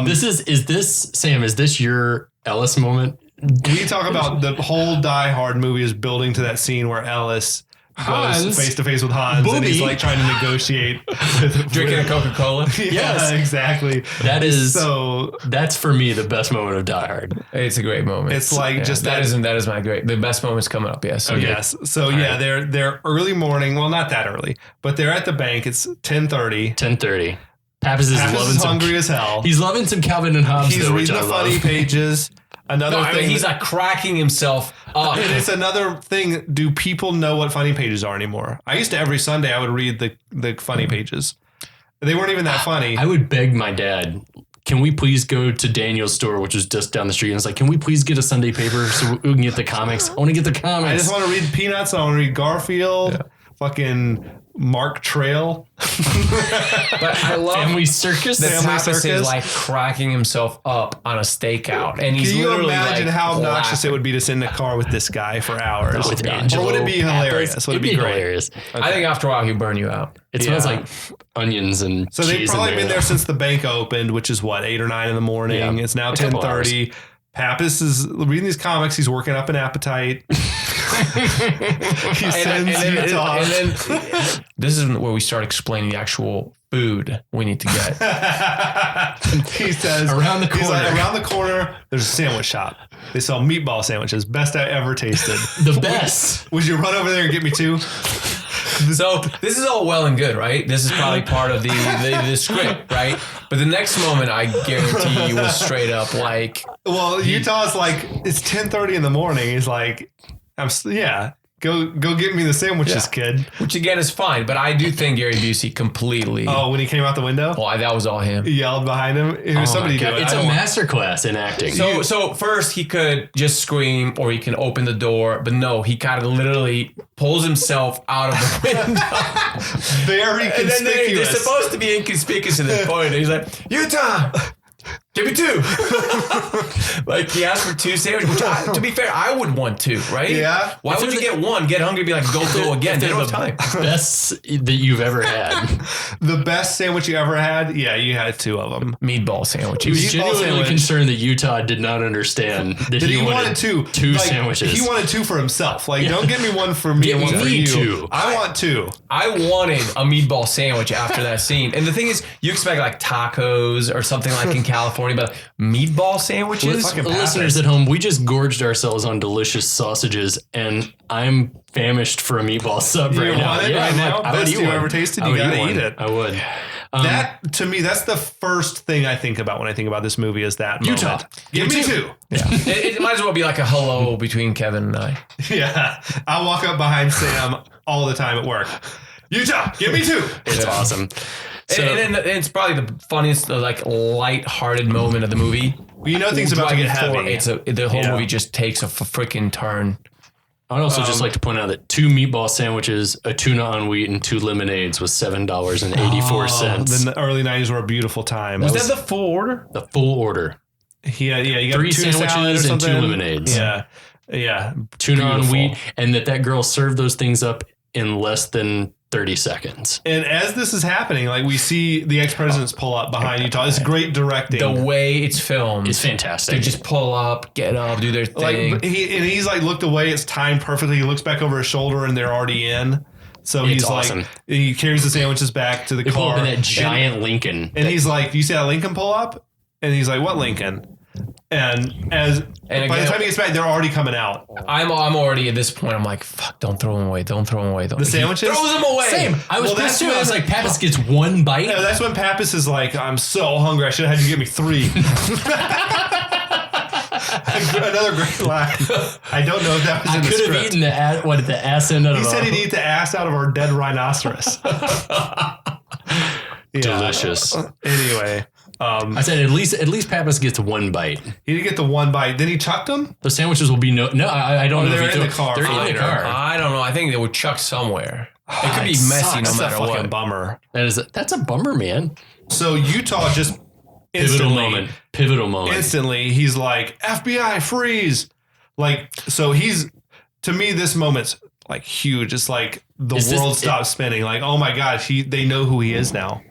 Is this your Ellis moment? We talk about the whole Die Hard movie is building to that scene where Ellis goes Hans. face to face with Hans and he's Booby. like trying to negotiate with, Drinking a Coca-Cola. Yeah, Yes. exactly. That's for me the best moment of Die Hard. It's a great moment. It's like just that is my great. The best moment's coming up. Yes. Okay. Yes. So they're early morning. Well, not that early, but they're at the bank. It's 10:30. 10:30. Pappas is Pappas loving is some. hungry as hell. He's loving some Calvin and Hobbes. He's though, which reading I the love. funny pages. Another No, I thing. mean, he's like cracking himself up. and it's another thing. Do people know what funny pages are anymore? I used to every Sunday I would read the funny pages. They weren't even that funny. I would beg my dad, can we please go to Daniel's store, which was just down the street? And it's like, can we please get a Sunday paper so we can get the comics? I want to get the comics. I just want to read Peanuts. I want to read Garfield. Fucking Mark Trail. But I love Family Circus. that Family Pappas Circus. is like cracking himself up on a stakeout, and he's Can you literally imagine like how obnoxious laughing. it would be to sit in a car with this guy for hours? With Or Angelo would it be Pappas. hilarious? Would it It'd be great? hilarious. I think after a while he'll burn you out. It smells Yeah. like onions and So they've cheese probably in been there though. since the bank opened, which is what, 8 or 9 in the morning. Yeah. It's now A couple 10:30. Pappas is reading these comics. He's working up an appetite. He sends Utah. and then this is where we start explaining the actual food we need to get. He says Around the he's like, corner. around the corner, there's a sandwich shop. They sell meatball sandwiches. Best I ever tasted. The best. Would you run over there and get me 2? So this is all well and good, right? This is probably part of the script, right? But the next moment, I guarantee you, was straight up like, Well, Utah's like, it's 10:30 in the morning. He's like, yeah. Go get me the sandwiches, kid. Which again is fine, but I do think Gary Busey completely. Oh, when he came out the window? Oh, that was all him. He yelled behind him. It was somebody do it. It's a masterclass in acting. So first he could just scream or he can open the door, but no, he kind of literally pulls himself out of the window. Very And conspicuous. then they're supposed to be inconspicuous at this point. And he's like, Utah, give me 2. Like he asked for 2 sandwiches, which to be fair, I would want 2, right? Yeah. Why would you get 1? Get hungry, be like, go again. They don't have time. Best that you've ever had. The best sandwich you ever had? Yeah, you had 2 of them. Meatball He sandwiches. was Meatball genuinely sandwich. concerned that Utah did not understand that He wanted 2. two Like, sandwiches. He wanted 2 for himself. Like, don't get me 1 for me and 1 for me you. 2. I want 2. I wanted a meatball sandwich after that scene. And the thing is, you expect like tacos or something like in California, but meatball sandwiches? Fucking Listeners at home, we just gorged ourselves on delicious sausages, and I'm famished for a meatball sub You right now. want it right now? I would Best eat you one. ever tasted? I You would gotta one. eat it. I would. That, to me, that's the first thing I think about when I think about this movie is that Utah. moment. Give me 2. It might as well be like a hello between Kevin and I. Yeah. I walk up behind Sam all the time at work. Utah, give me 2. It's awesome. So, and it's probably the funniest, like, light-hearted moment of the movie. You know things about to get Right before heavy. the whole Yeah. movie just takes a freaking turn. I'd also just like to point out that 2 meatball sandwiches, a tuna on wheat, and 2 lemonades was $7.84. The early 90s were a beautiful time. Was that the full order? The full order. Yeah, you got 3 tuna salad or sandwiches and 2 something. lemonades. Yeah. Yeah. Tuna on Beautiful. wheat, and that girl served those things up in less than 30 seconds. And as this is happening, like we see the ex-presidents pull up behind Utah. It's great directing. The way it's filmed. It's fantastic. They just pull up, get up, do their thing. Like he's like looked away. It's timed perfectly. He looks back over his shoulder, and they're already in. So It's he's awesome. like, he carries the sandwiches back to the They pull car. up in that giant Lincoln. and he's like, "You see that Lincoln pull up?" And he's like, "What Lincoln?" And by again- the time he gets back, they're already coming out. I'm already at this point. I'm like, fuck! Don't throw them away. Don't throw them away. The sandwiches. Throws them away. Same. I was Well, pissed that's too. I was when- like, Pappas gets 1 bite. Yeah, that's when Pappas is like, "I'm so hungry. I should have had you give me 3." Another great line. I don't know if that was I in the could have script. eaten the ass end of He a- said he'd eat the ass out of our dead rhinoceros. Yeah. Delicious. Anyway, I said at least Pappas gets 1 bite. he didn't get the 1 bite. Then he chucked them. The sandwiches will be no. I don't know. they're if he in took- the car. They're in Fine. the car. I don't know. I think they were chucked somewhere. It could be It messy sucks. no That's matter a fucking what. bummer. That's a bummer, man. So Utah just Pivotal moment. Pivotal moment. instantly, he's like, FBI, freeze. Like, so he's, to me, this moment's like huge. It's like the Is this- world stops spinning. Like, oh my gosh, they know who he is now.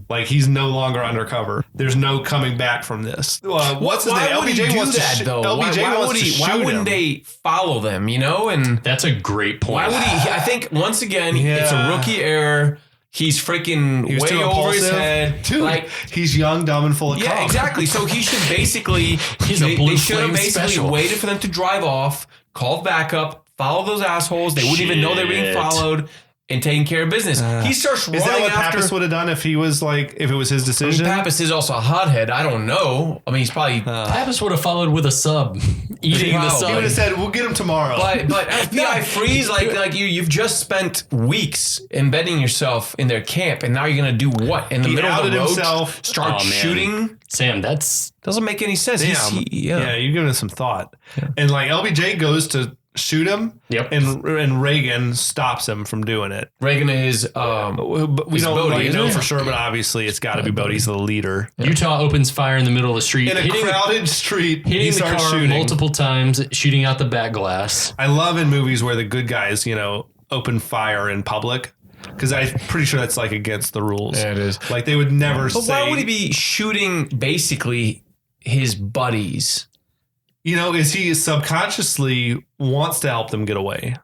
Like, he's no longer undercover. There's no coming back from this. What's his name? Would he LBJ do wants that to though? LBJ Why wants would to he? Why shoot wouldn't him. they follow them? You know, and That's a great point. why would he? I think once again, it's a Yeah. rookie error. He's freaking He was way too over his impulsive. head. Dude, Like, he's young, dumb, and full of yeah, cum. exactly. So he should basically, He's a they blue should have flame basically special. waited for them to drive off, called back up, follow those assholes. They wouldn't even know they're being Shit. followed, and taking care of business. He starts Is running that what after. Pappas would have done if he was like, if it was his I mean, decision? Pappas is also a hothead. I don't know. I mean, he's probably. Pappas would have followed with a sub, eating the Wow. He would have sub. said, "We'll get him tomorrow." But FBI freeze like you've just spent weeks embedding yourself in their camp, and now you're gonna do what in the He middle of outed the road? himself. Start Oh, man. shooting? Sam, that's Doesn't make any sense. Damn. Yeah, you've given it some thought. And like LBJ goes to shoot him, Yep. and Reagan stops him from doing it. Reagan is But we It's don't Bodhi, like, isn't know it? for sure, but obviously it's got to be Bodhi. He's the leader. Utah opens fire in the middle of the street, In a hitting crowded street, he the starts car shooting. multiple times, shooting out the back glass. I love in movies where the good guys, open fire in public. Because I'm pretty sure that's like against the rules. Yeah, it is. Like they would never But say. why would he be shooting basically his buddies? Is he subconsciously wants to help them get away?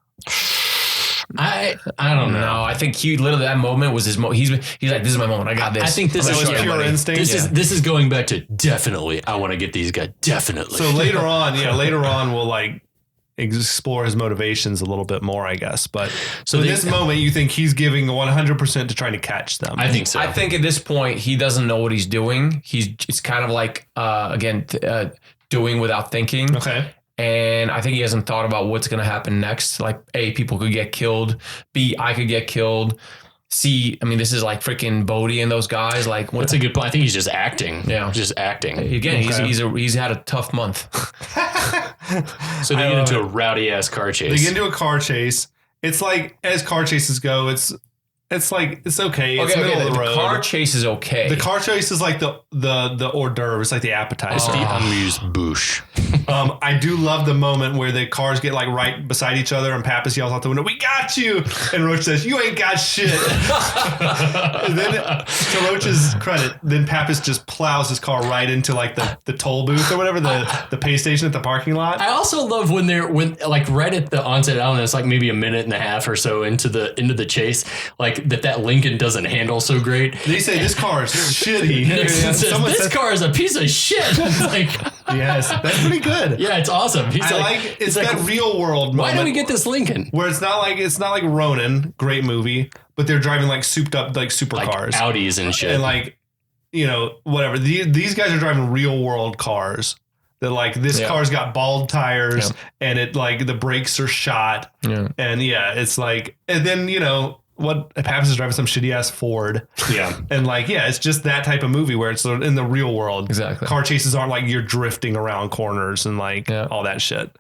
I don't know. No, I think he literally that moment was his moment. He's like, this is my moment. I got this. I think this That is was yeah, pure buddy. instinct. This is going back to definitely. I want to get these guys. Definitely. So later on, we'll like explore his motivations a little bit more, I guess. But so in this moment, you think he's giving 100% to trying to catch them? I think so. I think at this point he doesn't know what he's doing. It's kind of like doing without thinking. Okay. And I think he hasn't thought about what's going to happen next. Like, A, people could get killed. B, I could get killed. C, I mean, this is like freaking Bodhi and those guys. Like, That's a good point. I think he's just acting. Yeah. Just acting. Again, he's had a tough month. So they get into a rowdy ass car chase. They get into a car chase. It's like, as car chases go, it's like, it's okay. It's middle of the road. The car chase is okay. The car chase is like the hors d'oeuvre. It's like the appetizer. It's the amuse-bouche. I do love the moment where the cars get like right beside each other and Pappas yells out the window, "We got you!" And Roach says, "You ain't got shit." And then, to Roach's credit, then Pappas just plows his car right into like the toll booth or whatever, the pay station at the parking lot. I also love when like right at the onset element, it's like maybe a minute and a half or so into the chase, like that Lincoln doesn't handle so great. They say this car is shitty. Says, this car is a piece of shit. It's like, yes, that's pretty good. Yeah, it's awesome. It's that real world moment. Why do we get this Lincoln? Where it's not like Ronin, great movie, but they're driving like souped up like supercars, like Audis and shit, and like whatever. These guys are driving real world cars. That like this car's got bald tires and it like the brakes are shot, and it's like, and then what Pappas is driving some shitty ass Ford. Yeah. And like, it's just that type of movie where it's in the real world. Exactly. Car chases aren't like you're drifting around corners and like all that shit.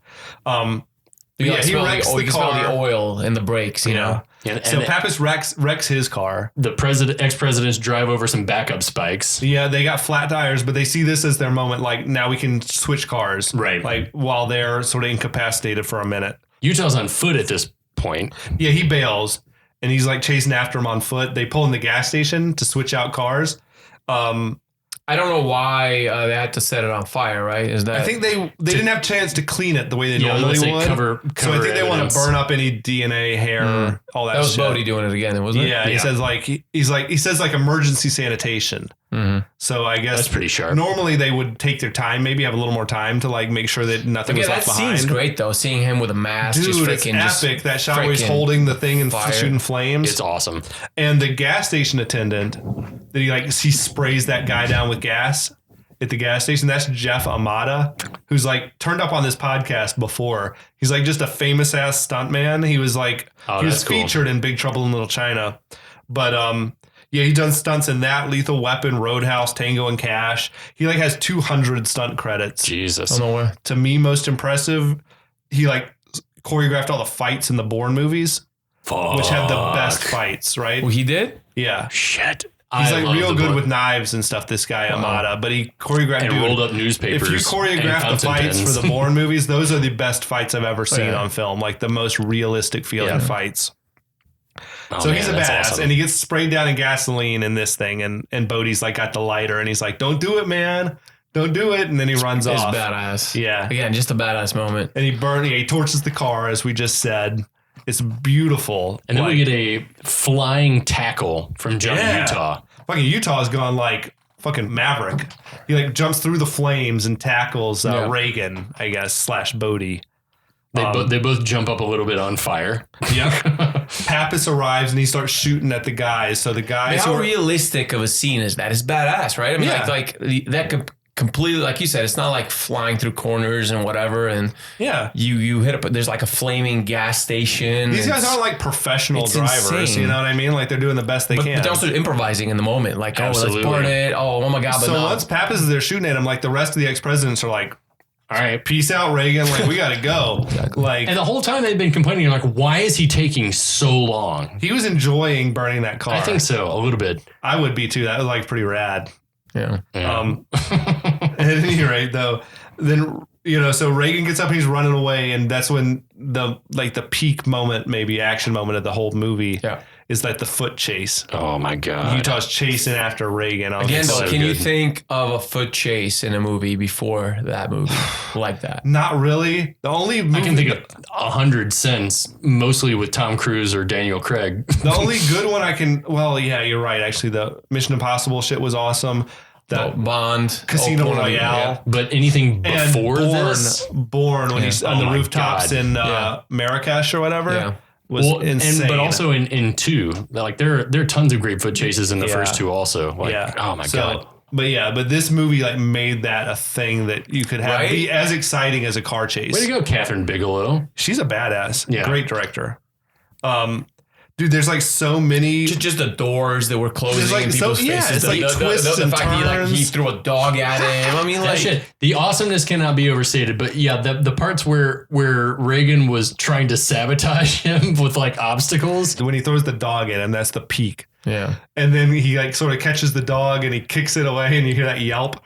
He wrecks the car. Smell the oil in the brakes, you know? And so Pappas wrecks his car. The ex-presidents drive over some backup spikes. Yeah, they got flat tires, but they see this as their moment. Like, now we can switch cars. Right. Like, while they're sort of incapacitated for a minute. Utah's on foot at this point. Yeah, he bails. And he's like chasing after him on foot. They pull in the gas station to switch out cars. I don't know why they had to set it on fire, right? Is that? I think they didn't have a chance to clean it the way they normally would. Cover so I think they want to burn up any DNA, hair, all that. That was Bodhi doing it again, wasn't it? Yeah, he says he says emergency sanitation. Mm-hmm. So I guess that's pretty sharp. Normally they would take their time, maybe have a little more time to like make sure that nothing was left behind. That scene's great though, seeing him with a mask. Dude, it's epic. That shot where he's holding the thing and shooting flames. It's awesome. And the gas station attendant that he sprays that guy down with gas at the gas station. That's Jeff Amata, who's like turned up on this podcast before. He's like just a famous ass stuntman. He was like he was featured in Big Trouble in Little China, but yeah, he done stunts in that, Lethal Weapon, Roadhouse, Tango and Cash. He like has 200 stunt credits. Jesus. To me, most impressive, he like choreographed all the fights in the Bourne movies, which have the best fights, right? Well, he did? Yeah. Shit. He's like real good with knives and stuff, this guy, Amata, but he choreographed and rolled up newspapers. If you choreograph the fights for the Bourne movies, those are the best fights I've ever seen on film, like the most realistic feeling fights. So he's a badass, and he gets sprayed down in gasoline in this thing, and Bodhi's like got the lighter, and he's like, "Don't do it, man, don't do it," and then he runs off. It's badass. Yeah, again, just a badass moment. And he torches the car, as we just said. It's beautiful, and then we get a flying tackle from Johnny Utah. Fucking Utah's gone like fucking Maverick. He like jumps through the flames and tackles Reagan, I guess, / Bodhi. They both jump up a little bit on fire. Yep. Pappas arrives and he starts shooting at the guys. So the guys. How realistic of a scene is that? It's badass, right? I mean, like that could completely, like you said, it's not like flying through corners and whatever. And you hit up. There's like a flaming gas station. These guys aren't like professional drivers. Insane. You know what I mean? Like they're doing the best they can. But they're also improvising in the moment. Like, let's burn it. Oh my god! But so once Pappas is there shooting at him, like the rest of the ex-presidents are like, all right, peace out, Reagan. Like, we got to go. Like, and the whole time they've been complaining, like, why is he taking so long? He was enjoying burning that car. I think so, a little bit. I would be too. That was like pretty rad. Yeah. At any rate, though, then so Reagan gets up and he's running away, and that's when the peak moment, maybe action moment of the whole movie. Yeah. Is like the foot chase. Oh my god! Utah's chasing after Reagan. Again, though, can you think of a foot chase in a movie before that movie like that? Not really. The only movie I can think of 100 since, mostly with Tom Cruise or Daniel Craig. The only good one I can. Well, yeah, you're right. Actually, the Mission Impossible shit was awesome. The Bond, Casino Royale. Yeah. But anything before this, Bourne when he's on the rooftops in Marrakesh or whatever. Yeah. Was insane. But also in 2, like there are tons of great foot chases in the first 2 also. Like, oh my god. But this movie like made that a thing that you could have be as exciting as a car chase. Way to go, Catherine Bigelow. She's a badass. Yeah. Great director. Dude, there's like so many. Just the doors that were closing like, in people's faces. It's like twists the and fact turns. he threw a dog at him. I mean, That like shit. The awesomeness cannot be overstated. But yeah, the parts where Reagan was trying to sabotage him with like obstacles. When he throws the dog at him, that's the peak. Yeah. And then he like sort of catches the dog and he kicks it away and you hear that yelp.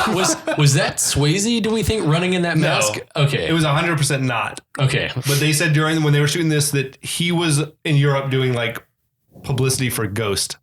Was that Swayze, do we think, running in that mask? Okay. It was 100% not. Okay. But they said when they were shooting this that he was in Europe doing like publicity for Ghost.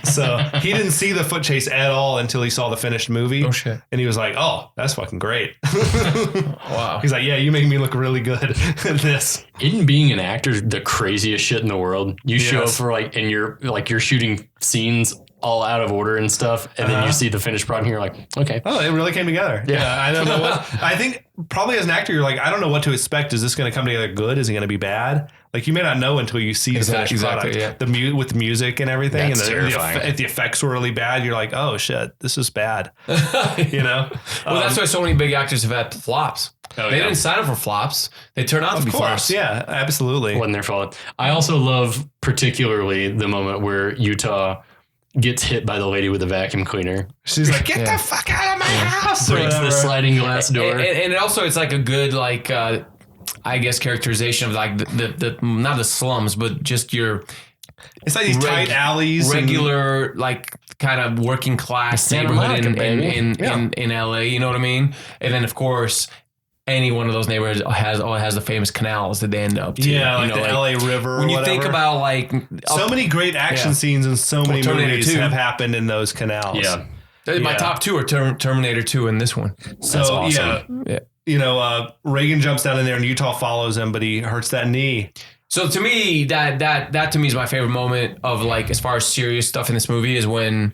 So he didn't see the foot chase at all until he saw the finished movie. Oh shit. And he was like, oh, that's fucking great. Wow. He's like, yeah, you make me look really good at this. Isn't being an actor the craziest shit in the world? You show up Yes. for like, and you're shooting scenes all out of order and stuff, and then you see the finished product and you're like, okay. Oh, it really came together. Yeah, I don't know what. I think probably as an actor, you're like, I don't know what to expect. Is this going to come together good? Is it going to be bad? Like you may not know until you see the finished product. Yeah. With the music and everything, That's and terrifying. if the effects were really bad, you're like, oh shit, this is bad. You know. Well, that's why so many big actors have had flops. Oh, They yeah. didn't sign up for flops. They turned out to be Of course, flops. yeah, absolutely. Wasn't their fault. I also love particularly the moment where Utah gets hit by the lady with the vacuum cleaner, She's like, get the fuck out of my house. or breaks the whatever. sliding glass door. And also it's like a good like I guess characterization of like the not the slums, but just your It's like these tight alleys, regular like kind of working class Santa neighborhood Monica, baby. in LA, you know what I mean? And then of course any one of those neighborhoods has the famous canals that they end up to. Yeah, like you know, the LA River. When or you think whatever. about like So many great action scenes and so many Terminator movies 2. have happened in those canals. Yeah. my Yeah. top two are Terminator 2 and this one. So That's awesome. Yeah. you know, Reagan jumps down in there and Utah follows him, but he hurts that knee. So to me, that to me is my favorite moment of like as far as serious stuff in this movie is when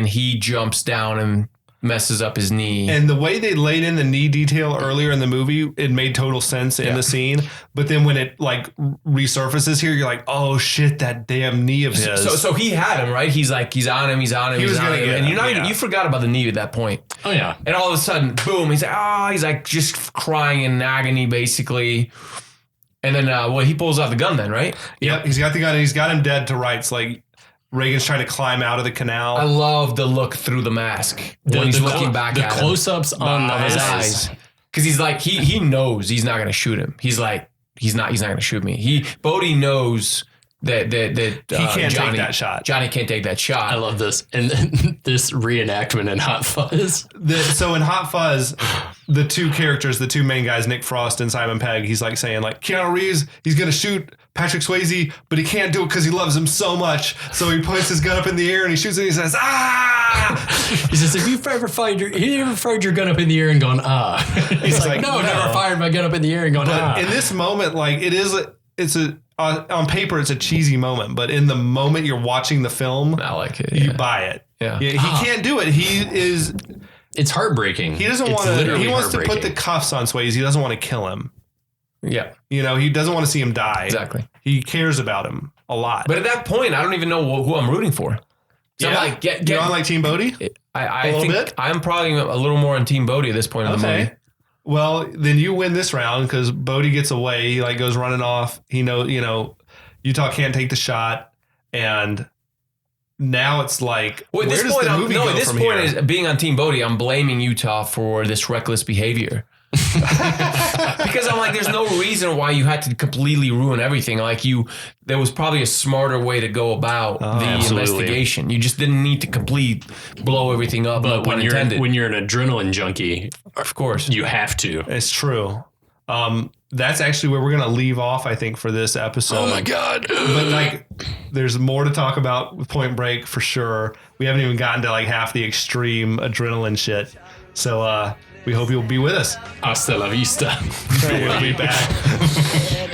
he jumps down and messes up his knee. And the way they laid in the knee detail earlier in the movie, it made total sense in the scene. But then when it like resurfaces here, you're like, oh shit, that damn knee of his. So he had him, right? He's on him. He was gonna get and you're not him, even, yeah. you forgot about the knee at that point. Oh yeah. And all of a sudden, boom, he's like just crying in agony, basically. And then, he pulls out the gun then, right? Yep, he's got the gun and he's got him dead to rights. Like Reagan's trying to climb out of the canal. I love the look through the mask when he's looking back at him. The close-ups on His his eyes. Because he's like, he knows he's not going to shoot him. He's like, he's not going to shoot me. Bodhi knows that he can't Johnny, take that shot. Johnny can't take that shot. I love this. And then this reenactment in Hot Fuzz. So in Hot Fuzz, the two characters, the two main guys, Nick Frost and Simon Pegg, he's like saying like Keanu Reeves, he's going to shoot Patrick Swayze, but he can't do it because he loves him so much. So he points his gun up in the air and he shoots it and he says, ah! He says, if you've ever fired your gun up in the air and gone, ah. He's like, no, never fired my gun up in the air and gone, ah. In this moment, like on paper, it's a cheesy moment, but in the moment you're watching the film, I like it. you buy it. Yeah. He can't do it. It's heartbreaking. He doesn't want to. He wants to put the cuffs on Swayze. He doesn't want to kill him. Yeah. You know, he doesn't want to see him die. Exactly. He cares about him a lot. But at that point, I don't even know who I'm rooting for. So I'm like, you're on like Team Bodhi? I a little think bit? I'm probably a little more on Team Bodhi at this point in the movie. Well, then you win this round because Bodhi gets away. He like goes running off. He knows, Utah can't take the shot, and now it's like, Well, at where this does point, the movie go at this from point here? is being on Team Bodhi. I'm blaming Utah for this reckless behavior. Because I'm like, there's no reason why you had to completely ruin everything. Like there was probably a smarter way to go about the investigation. You just didn't need to completely blow everything up. But when you're an adrenaline junkie, of course, you have to. It's true. That's actually where we're gonna leave off, I think, for this episode. Oh my God. But like, there's more to talk about with Point Break for sure. We haven't even gotten to like half the extreme adrenaline shit. So we hope you'll be with us. Hasta la vista. We'll be back.